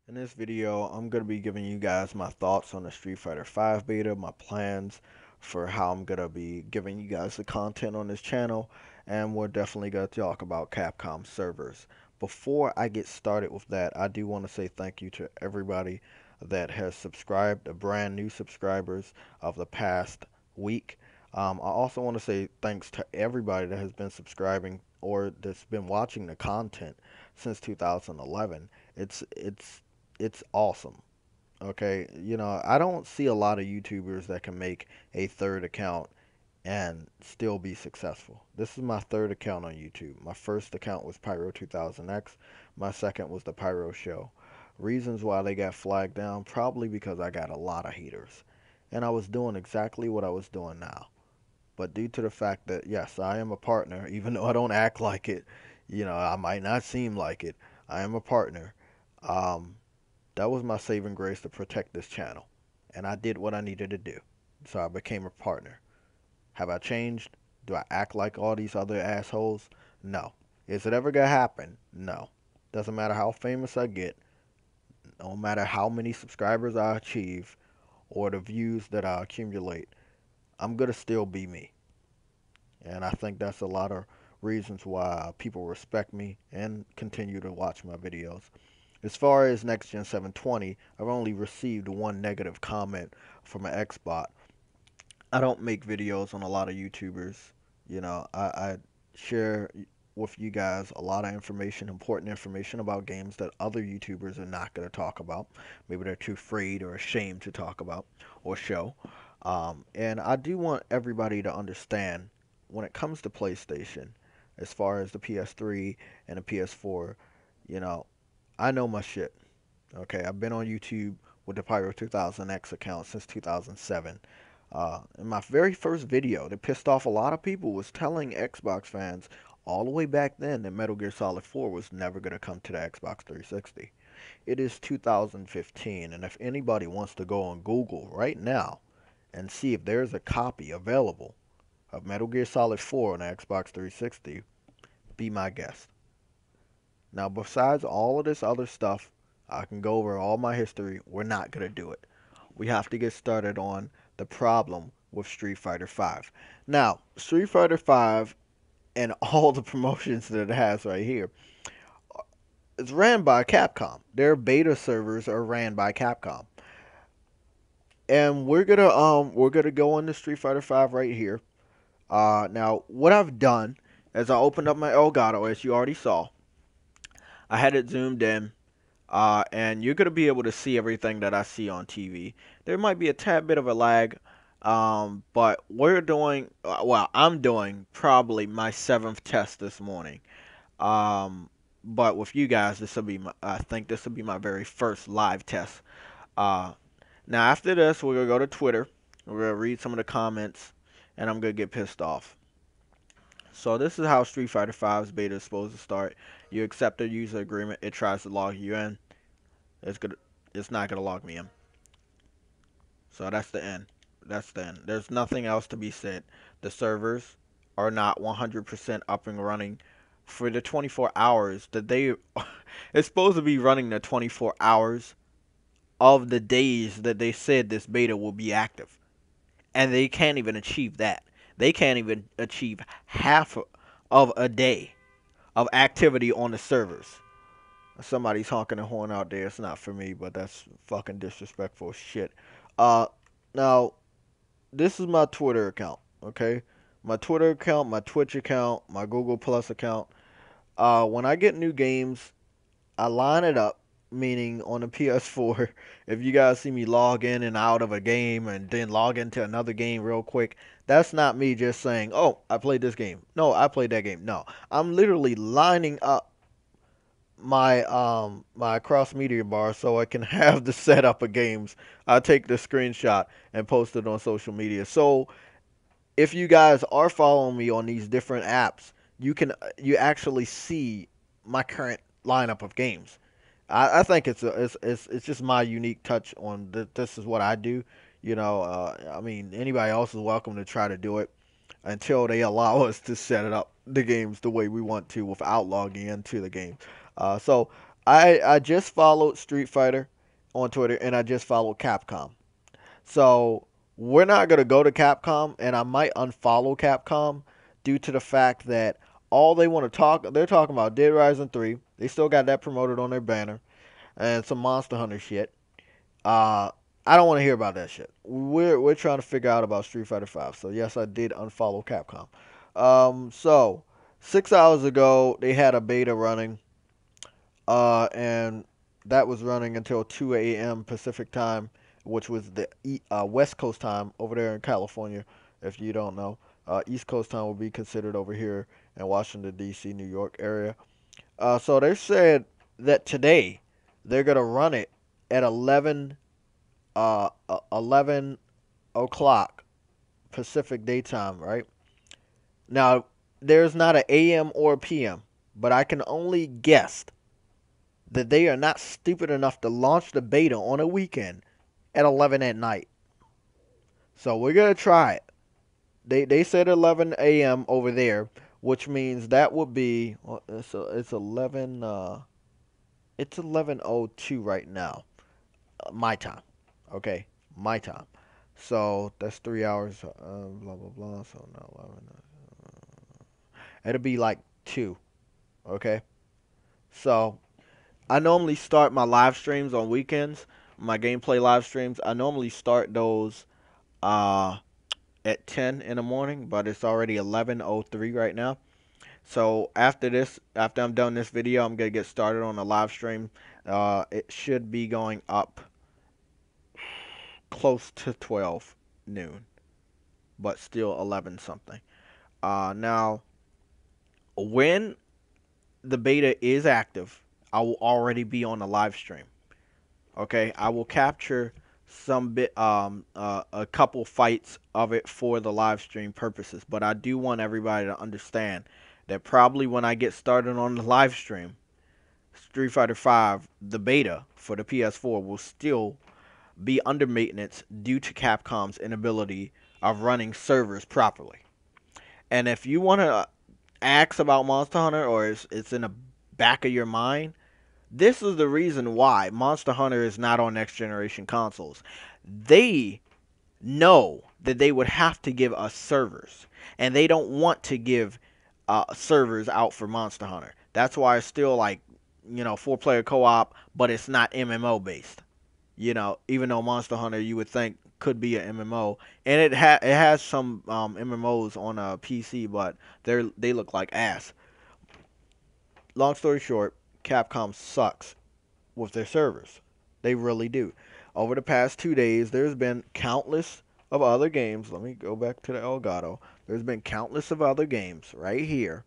In this video, I'm going to be giving you guys my thoughts on the Street Fighter V beta, my plans for how I'm going to be giving you guys the content on this channel, and we're definitely going to talk about Capcom servers. Before I get started with that, I do want to say thank you to everybody that has subscribed, the brand new subscribers of the past week. I also want to say thanks to everybody that has been subscribing or that's been watching the content since 2011. It's awesome. Okay, I don't see a lot of YouTubers that can make a third account and still be successful. This is my third account on YouTube. My first account was Pyro 2000X. My second was the Pyro Show. Reasons why they got flagged down, probably because I got a lot of haters. And I was doing exactly what I was doing now. But due to the fact that, yes, I am a partner, even though I don't act like it, I might not seem like it, I am a partner. Um, that was my saving grace to protect this channel. And I did what I needed to do. So I became a partner. Have I changed? Do I act like all these other assholes? No. Is it ever gonna happen? No. Doesn't matter how famous I get, no matter how many subscribers I achieve, or the views that I accumulate, I'm gonna still be me. And I think that's a lot of reasons why people respect me and continue to watch my videos. As far as Next Gen 720, I've only received one negative comment from an Xbot. I don't make videos on a lot of YouTubers. I share with you guys a lot of information, important information about games that other YouTubers are not going to talk about. Maybe they're too afraid or ashamed to talk about or show. And I do want everybody to understand when it comes to PlayStation, as far as the PS3 and the PS4, you know, I know my shit. Okay, I've been on YouTube with the Pyro 2000X account since 2007. In my very first video that pissed off a lot of people was telling Xbox fans all the way back then that Metal Gear Solid 4 was never going to come to the Xbox 360. It is 2015, and if anybody wants to go on Google right now and see if there's a copy available of Metal Gear Solid 4 on the Xbox 360, be my guest. Now, besides all of this other stuff, I can go over all my history. We're not going to do it. We have to get started on the problem with Street Fighter V. Now, Street Fighter V and all the promotions that it has right here, it's ran by Capcom. Their beta servers are ran by Capcom. And we're gonna go on the Street Fighter V right here. Now what I've done is I opened up my Elgato, as you already saw. I had it zoomed in. And you're gonna be able to see everything that I see on TV. There might be a tad bit of a lag, but I'm doing probably my seventh test this morning. But with you guys, I think this will be my very first live test. Uh, Now after this, we're gonna go to Twitter. We're gonna read some of the comments, and I'm gonna get pissed off. So this is how Street Fighter V's beta is supposed to start. You accept a user agreement. It tries to log you in. It's gonna, it's not gonna log me in. So that's the end. That's the end. There's nothing else to be said. The servers are not 100% up and running for the 24 hours that they. It's supposed to be running the 24 hours of the days that they said this beta will be active, and they can't even achieve that. They can't even achieve half of a day of activity on the servers. Somebody's honking a horn out there. It's not for me, but that's fucking disrespectful shit. Uh, Now this is my Twitter account. Okay, my Twitter account, my Twitch account, my Google Plus account. When I get new games, I line it up. Meaning on the PS4, if you guys see me log in and out of a game and then log into another game real quick, that's not me just saying, "Oh, I played this game." No, I played that game. No, I'm literally lining up my cross media bar so I can have the setup of games. I take the screenshot and post it on social media. So if you guys are following me on these different apps, you actually see my current lineup of games. I think it's just my unique touch on this is what I do. I mean anybody else is welcome to try to do it until they allow us to set it up the games the way we want to without logging into the game. So I just followed Street Fighter on Twitter, and I just followed Capcom. So we're not gonna go to Capcom, and I might unfollow Capcom due to the fact that all they want to talk, they're talking about Dead Rising 3. They still got that promoted on their banner, and some Monster Hunter shit. Uh, I don't want to hear about that shit. We're trying to figure out about Street Fighter 5. So yes, I did unfollow Capcom. So 6 hours ago they had a beta running, and that was running until 2 a.m. Pacific time, which was the West Coast time over there in California. If you don't know, East Coast time would be considered over here in Washington D.C., New York area. So they said that today they're gonna run it at 11 o'clock Pacific daytime. Right now, there's not an AM or a PM, but I can only guess that they are not stupid enough to launch the beta on a weekend at 11 at night. So we're gonna try it. They said 11 a.m. over there, which means that would be well, it's 11:02 right now, my time. Okay, my time. So that's 3 hours. Blah blah blah. So no 11. It'll be like two. Okay. So I normally start my live streams on weekends. My gameplay live streams. I normally start those uh at 10 in the morning, but it's already 11:03 right now. So after this, after I'm done this video, I'm gonna get started on the live stream. It should be going up close to 12 noon, but still 11 something. Now, when the beta is active, I will already be on the live stream. Okay, I will capture a couple fights of it for the live stream purposes, but I do want everybody to understand that probably when I get started on the live stream, Street Fighter 5, the beta for the PS4 will still be under maintenance due to Capcom's inability of running servers properly. And if you want to ask about Monster Hunter, or it's in the back of your mind, this is the reason why Monster Hunter is not on next generation consoles. They know that they would have to give us servers, and they don't want to give servers out for Monster Hunter. That's why it's still like, 4-player co-op, but it's not MMO based. Even though Monster Hunter you would think could be an MMO, and it has some MMOs on a PC, but they look like ass. Long story short, Capcom sucks with their servers. They really do. Over the past 2 days, there's been countless of other games. Let me go back to the Elgato. There's been countless of other games right here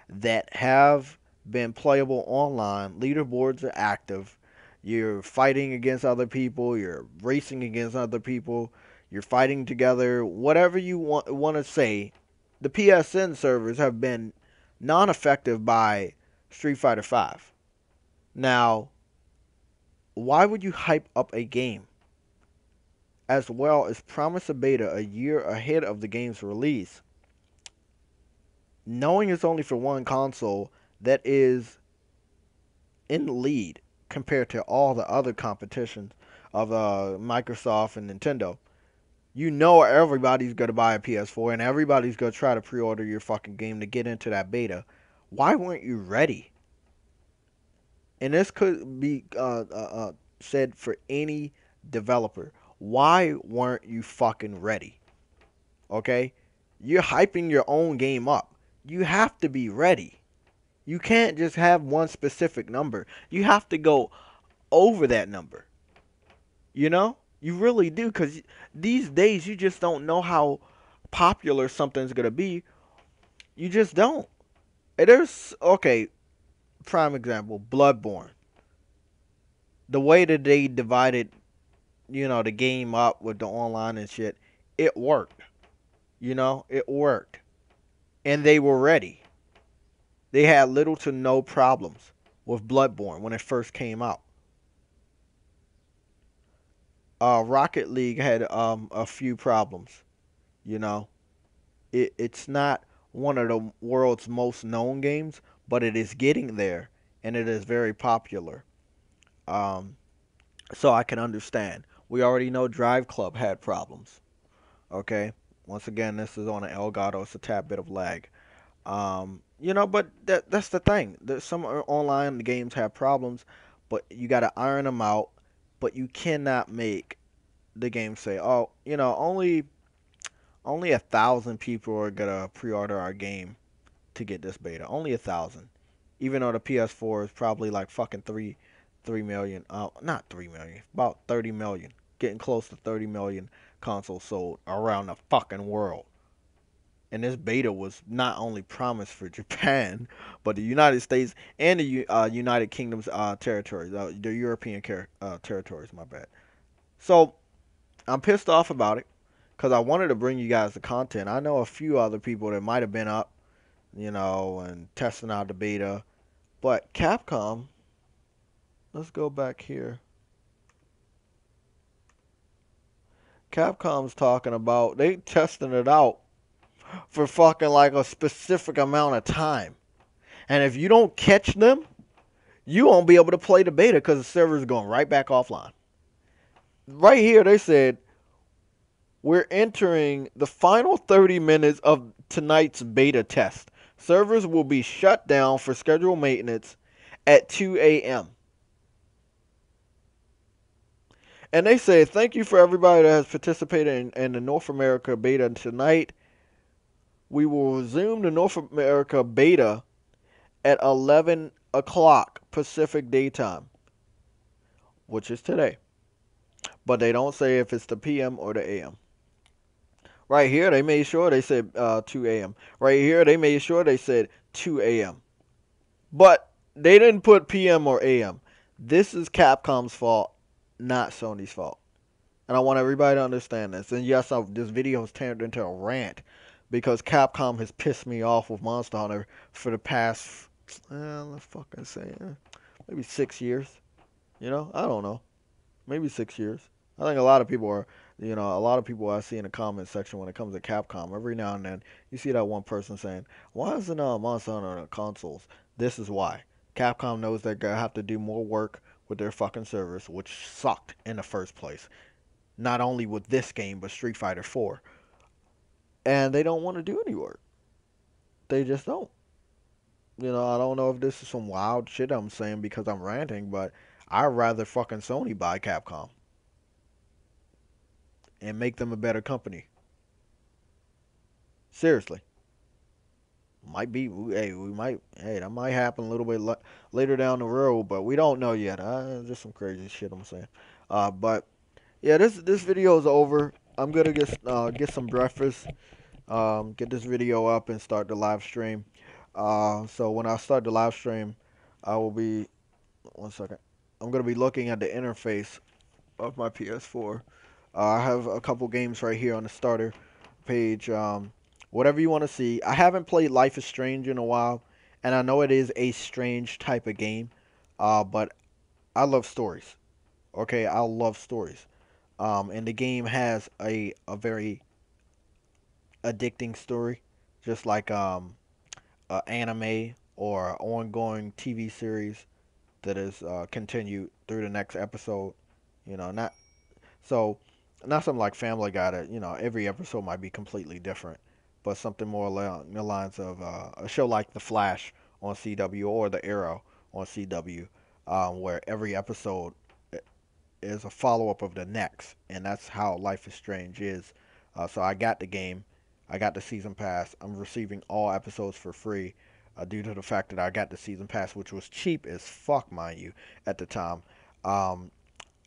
that have been playable online. Leaderboards are active. You're fighting against other people. You're racing against other people. You're fighting together. Whatever you want to say, the PSN servers have been non-effective by Street Fighter 5. Now, why would you hype up a game as well as promise a beta a year ahead of the game's release, knowing it's only for one console that is in the lead compared to all the other competitions of Microsoft and Nintendo? You know everybody's going to buy a PS4 and everybody's going to try to pre-order your fucking game to get into that beta. Why weren't you ready? And this could be said for any developer. Why weren't you fucking ready? Okay? You're hyping your own game up. You have to be ready. You can't just have one specific number. You have to go over that number. You know? You really do, because these days you just don't know how popular something's going to be. You just don't. And okay, prime example, Bloodborne. The way that they divided, the game up with the online and shit, it worked. It worked. And they were ready. They had little to no problems with Bloodborne when it first came out. Rocket League had a few problems. You know, it's not one of the world's most known games, but it is getting there, and it is very popular. Um, so I can understand. We already know Drive Club had problems. Okay, once again, this is on an Elgato. It's a tad bit of lag. But that's the thing. There's some online games have problems, but you got to iron them out. But you cannot make the game say, "Oh, only 1,000 people are gonna pre-order our game to get this beta. Only 1,000." Even though the PS4 is probably like fucking 3 million. Not 3 million. About 30 million. Getting close to 30 million consoles sold around the fucking world. And this beta was not only promised for Japan, but the United States and the United Kingdom's territories, the European territories. My bad. So I'm pissed off about it because I wanted to bring you guys the content. I know a few other people that might have been up, and testing out the beta, but Capcom. Let's go back here. Capcom's talking about they testing it out for fucking like a specific amount of time. And if you don't catch them, you won't be able to play the beta because the server is going right back offline. Right here, they said we're entering the final 30 minutes of tonight's beta test. Servers will be shut down for scheduled maintenance at 2 a.m. And they say thank you for everybody that has participated in the North America beta tonight. We will resume the North America beta at 11 o'clock Pacific daytime, which is today. But they don't say if it's the PM or the AM. Right here, they made sure they said 2 a.m. Right here, they made sure they said 2 a.m. But they didn't put PM or AM. This is Capcom's fault, not Sony's fault. And I want everybody to understand this. And yes, this video has turned into a rant because Capcom has pissed me off with Monster Hunter for the past, let's fucking say, maybe 6 years. I don't know. Maybe 6 years. I think a lot of people I see in the comment section when it comes to Capcom, every now and then you see that one person saying, "Why isn't Monster Hunter on the consoles?" This is why. Capcom knows they're gonna have to do more work with their fucking servers, which sucked in the first place. Not only with this game, but Street Fighter 4. And they don't want to do any work. They just don't. I don't know if this is some wild shit I'm saying because I'm ranting, but I'd rather fucking Sony buy Capcom and make them a better company. Seriously. Might be, that might happen a little bit later down the road, but we don't know yet. Just some crazy shit I'm saying. But yeah, this video is over. I'm gonna get some breakfast, get this video up and start the live stream. So when I start the live stream, I will be, one second. I'm gonna be looking at the interface of my PS4. I have a couple games right here on the starter page. Whatever you want to see. I haven't played Life is Strange in a while, and I know it is a strange type of game, but I love stories. Okay, I love stories. And the game has a very addicting story, just like an anime or an ongoing TV series that is continued through the next episode. Not so not something like Family Guy that every episode might be completely different, but something more along the lines of a show like The Flash on CW or The Arrow on CW, where every episode is a follow up of the next, and that's how Life is Strange is. So I got the game, I got the season pass. I'm receiving all episodes for free. Due to the fact that I got the season pass, which was cheap as fuck, mind you, at the time. Um,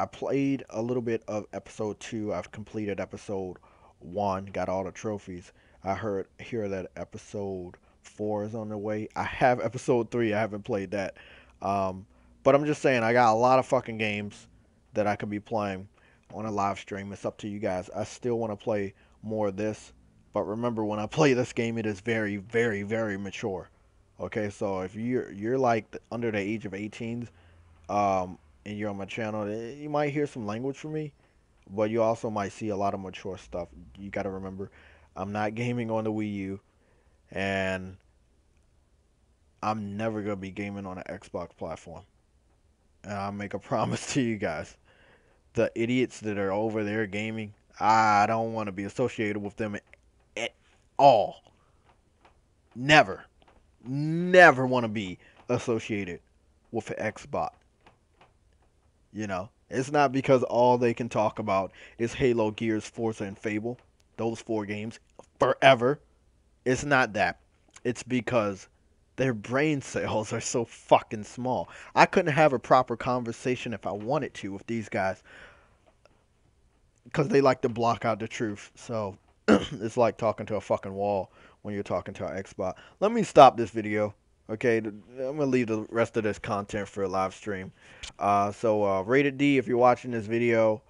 I played a little bit of episode 2. I've completed episode 1, got all the trophies. I hear that episode 4 is on the way. I have episode 3. I haven't played that. Um, but I'm just saying I got a lot of fucking games that I could be playing on a live stream. It's up to you guys. I still want to play more of this, but remember when I play this game, it is very, very, very mature. Okay, so if you're like under the age of 18, and you're on my channel, you might hear some language from me, but you also might see a lot of mature stuff. You got to remember, I'm not gaming on the Wii U, and I'm never gonna be gaming on an Xbox platform. And I make a promise to you guys. The idiots that are over there gaming, I don't want to be associated with them at all. Never. Never want to be associated with an Xbox. It's not because all they can talk about is Halo, Gears, Forza, and Fable. Those four games forever. It's not that. It's because their brain cells are so fucking small. I couldn't have a proper conversation if I wanted to with these guys because they like to block out the truth. So it's like talking to a fucking wall when you're talking to an Xbox. Let me stop this video. Okay, I'm gonna leave the rest of this content for a live stream. Rated D, if you're watching this video,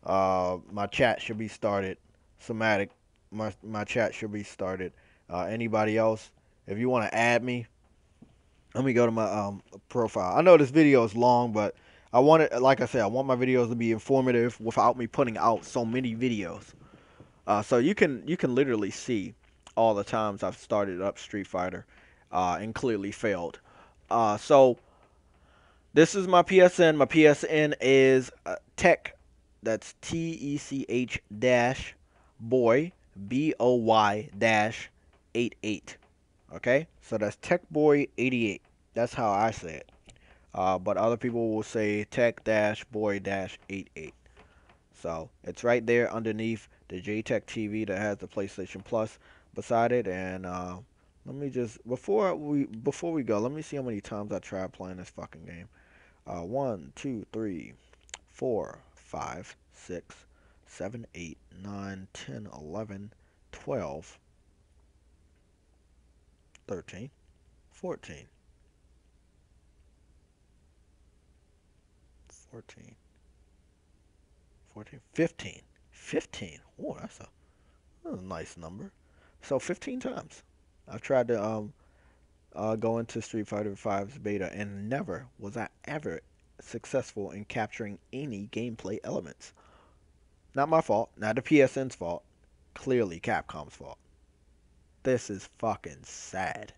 my chat should be started. Somatic, my chat should be started. Anybody else, if you want to add me, let me go to my profile. I know this video is long, but I want it, like I said, I want my videos to be informative without me putting out so many videos. So you can literally see all the times I've started up Street Fighter, and clearly failed. So this is my PSN. My PSN is tech. That's TECH dash boy BOY dash 88. Okay, so that's Tech Boy 88. That's how I say it. But other people will say Tech dash Boy dash 88. So it's right there underneath the JTech TV that has the PlayStation Plus beside it. And let me just before we go, let me see how many times I tried playing this fucking game. 1, 2, 3, 4, 5, 6, 7, 8, 9, 10, 11, 12, 13, 14, 14, 14, 15. 15. Oh, that's a nice number. So 15 times. I've tried to go into Street Fighter V's beta, and never was I ever successful in capturing any gameplay elements. Not my fault, not the PSN's fault, clearly Capcom's fault. This is fucking sad.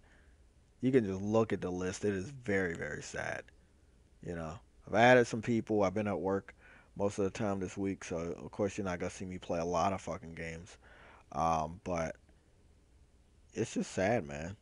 You can just look at the list. It is very, very sad. You know, I've added some people. I've been at work most of the time this week, so of course you're not gonna see me play a lot of fucking games. But it's just sad, man.